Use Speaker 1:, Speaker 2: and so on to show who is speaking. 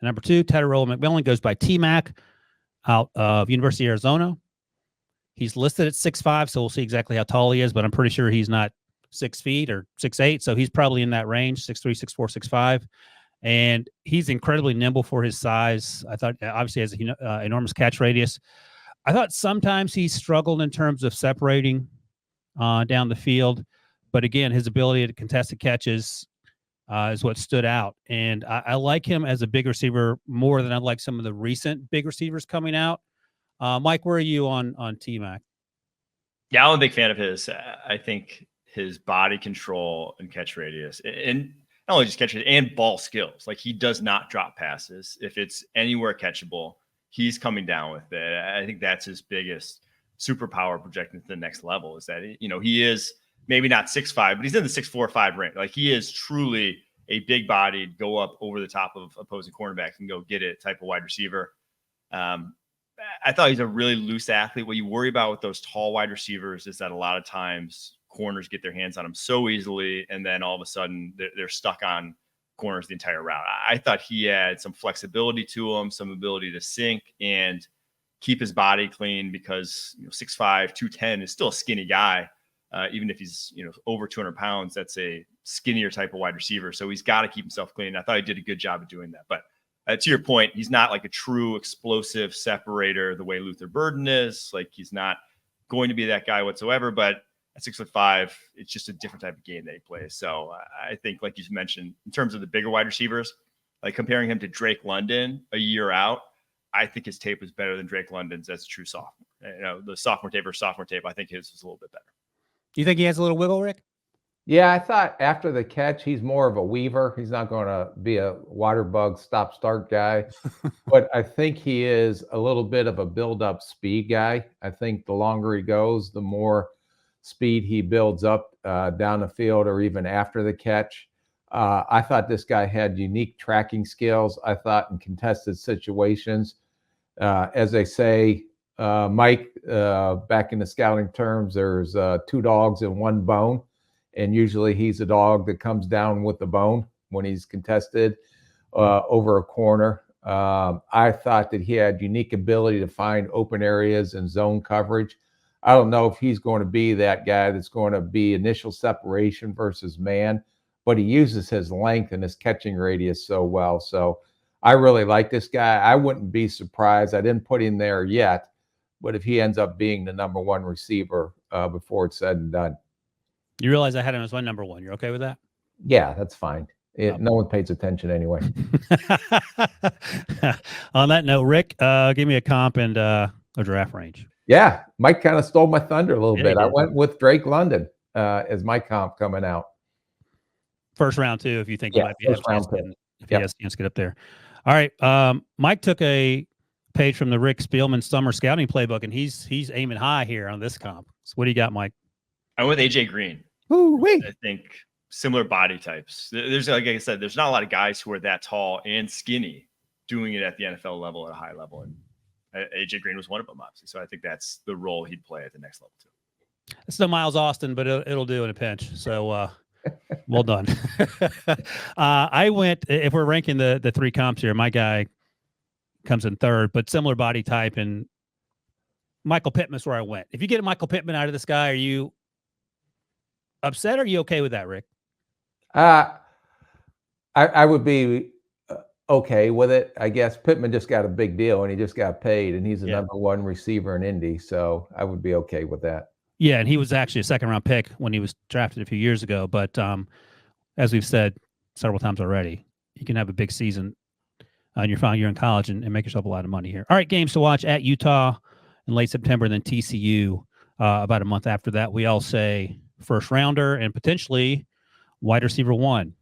Speaker 1: And number 2, Tetairoa McMillan goes by T-Mac out of University of Arizona. He's listed at 6'5", so we'll see exactly how tall he is, but I'm pretty sure he's not 6 feet or 6'8", so he's probably in that range, 6'3", 6'4", 6'5". And he's incredibly nimble for his size. I thought, obviously, has an enormous catch radius. I thought sometimes he struggled in terms of separating down the field. But again, his ability to contested catches is what stood out. And I like him as a big receiver more than I like some of the recent big receivers coming out. Mike, where are you on T-Mac?
Speaker 2: Yeah, I'm a big fan of his. I think his body control and catch radius, and not only just catch radius, and ball skills. Like, he does not drop passes. If it's anywhere catchable, he's coming down with it. I think that's his biggest superpower projecting to the next level, is that, you know, he is maybe not 6'5", but he's in the 6'4", 5 range. Like, he is truly a big bodied, go up over the top of opposing cornerbacks and go get it type of wide receiver. I thought he's a really loose athlete. What you worry about with those tall wide receivers is that a lot of times corners get their hands on him so easily, and then all of a sudden they're stuck on corners the entire route. I thought he had some flexibility to him, some ability to sink and keep his body clean, because, you know, 6'5", 210 is still a skinny guy. Even if he's, you know, over 200 pounds, that's a skinnier type of wide receiver. So he's got to keep himself clean. I thought he did a good job of doing that. But to your point, he's not like a true explosive separator the way Luther Burden is. Like, he's not going to be that guy whatsoever. But at 6'5", it's just a different type of game that he plays. So I think, like you mentioned, in terms of the bigger wide receivers, like comparing him to Drake London a year out, I think his tape was better than Drake London's as a true sophomore. You know, the sophomore tape versus sophomore tape, I think his was a little bit better.
Speaker 1: You think he has a little wiggle, Rick?
Speaker 3: Yeah, I thought after the catch, he's more of a weaver. He's not going to be a water bug stop-start guy. But I think he is a little bit of a build-up speed guy. I think the longer he goes, the more speed he builds up down the field or even after the catch. I thought this guy had unique tracking skills. I thought in contested situations, as they say, Mike, back in the scouting terms, there's 2 dogs and 1 bone. And usually he's a dog that comes down with the bone when he's contested over a corner. I thought that he had unique ability to find open areas and zone coverage. I don't know if he's going to be that guy that's going to be initial separation versus man, but he uses his length and his catching radius so well. So I really like this guy. I wouldn't be surprised. I didn't put him there yet, but if he ends up being the number 1 receiver before it's said and done.
Speaker 1: You realize I had him as my number 1. You're okay with that?
Speaker 3: Yeah, that's fine. No one pays attention anyway.
Speaker 1: On that note, Rick, give me a comp and a draft range.
Speaker 3: Yeah, Mike kind of stole my thunder a little bit. I went with Drake London as my comp coming out.
Speaker 1: First round, too, if you think he might be
Speaker 3: first round pick.
Speaker 1: If he has a chance to get up there. All right. Mike took a page from the Rick Spielman Summer Scouting Playbook, and he's aiming high here on this comp. So what do you got, Mike?
Speaker 2: I'm with AJ Green.
Speaker 1: Ooh-wee.
Speaker 2: I think similar body types. There's, like I said, there's not a lot of guys who are that tall and skinny doing it at the NFL level at a high level. And AJ Green was one of them, obviously. So I think that's the role he'd play at the next level, too.
Speaker 1: It's no Miles Austin, but it'll do in a pinch. So well done. I went, if we're ranking the 3 comps here, my guy comes in 3rd, but similar body type. And Michael Pittman's where I went. If you get Michael Pittman out of this guy, are you upset, or are you okay with that, Rick?
Speaker 3: I would be okay with it. I guess Pittman just got a big deal, and he just got paid, and he's the number 1 receiver in Indy, so I would be okay with that.
Speaker 1: Yeah, and he was actually a 2nd-round pick when he was drafted a few years ago. But as we've said several times already, you can have a big season in your final year in college and make yourself a lot of money here. All right, games to watch at Utah in late September, and then TCU about a month after that. We all say first rounder and potentially wide receiver 1.